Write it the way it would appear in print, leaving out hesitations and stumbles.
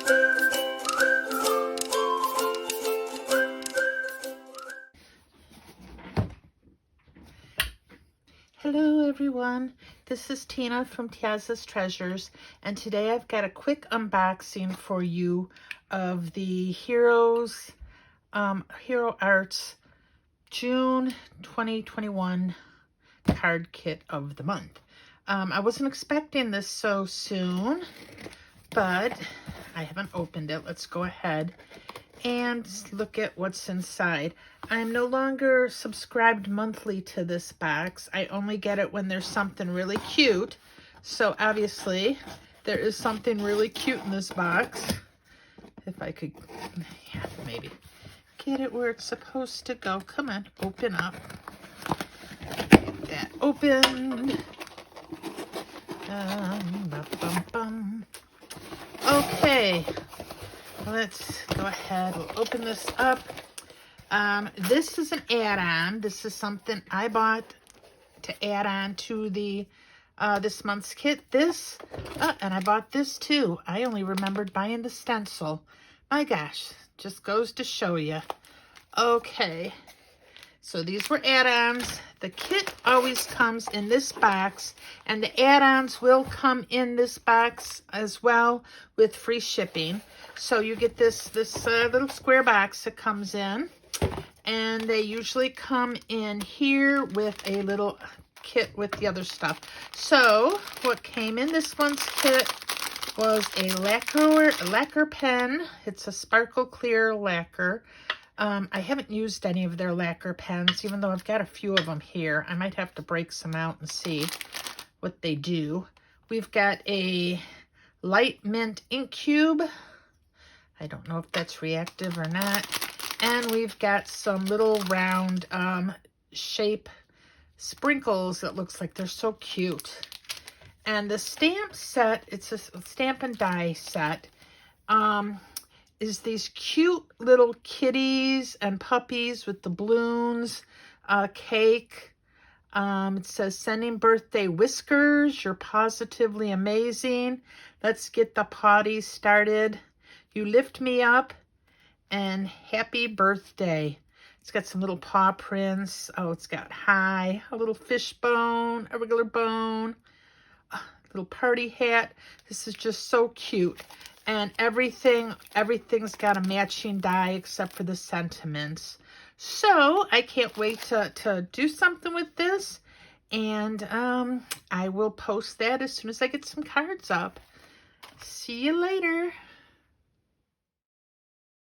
Hello everyone, this is Tina from Tia's Treasures, and today I've got a quick unboxing for you of the Hero Arts June 2021 card kit of the month. I wasn't expecting this so soon, but I haven't opened it. Let's go ahead and look at what's inside. I'm no longer subscribed monthly to this box. I only get it when there's something really cute. So obviously there is something really cute in this box. If I could, maybe get it where it's supposed to go. Come on, open up. Get that opened. Okay. Let's go ahead. We'll open this up. This is an add-on. This is something I bought to add on to the this month's kit. And I bought this too. I only remembered buying the stencil. My gosh, just goes to show you. Okay, so these were add-ons. The kit always comes in this box, and the add-ons will come in this box as well with free shipping. So you get this little square box that comes in, and they usually come in here with a little kit with the other stuff. So what came in this one's kit was a lacquer pen. It's a sparkle clear lacquer. I haven't used any of their lacquer pens, even though I've got a few of them here. I might have to break some out and see what they do. We've got a light mint ink cube. I don't know if that's reactive or not. And we've got some little round shape sprinkles that looks like they're so cute. And the stamp set, it's a stamp and die set, is these cute little kitties and puppies with the balloons, cake. It says, sending birthday whiskers, you're positively amazing. Let's get the party started. You lift me up, and happy birthday. It's got some little paw prints. Oh, it's got hi, a little fish bone, a regular bone, a little party hat. This is just so cute. And everything's got a matching die except for the sentiments. So I can't wait to do something with this. And I will post that as soon as I get some cards up. See you later.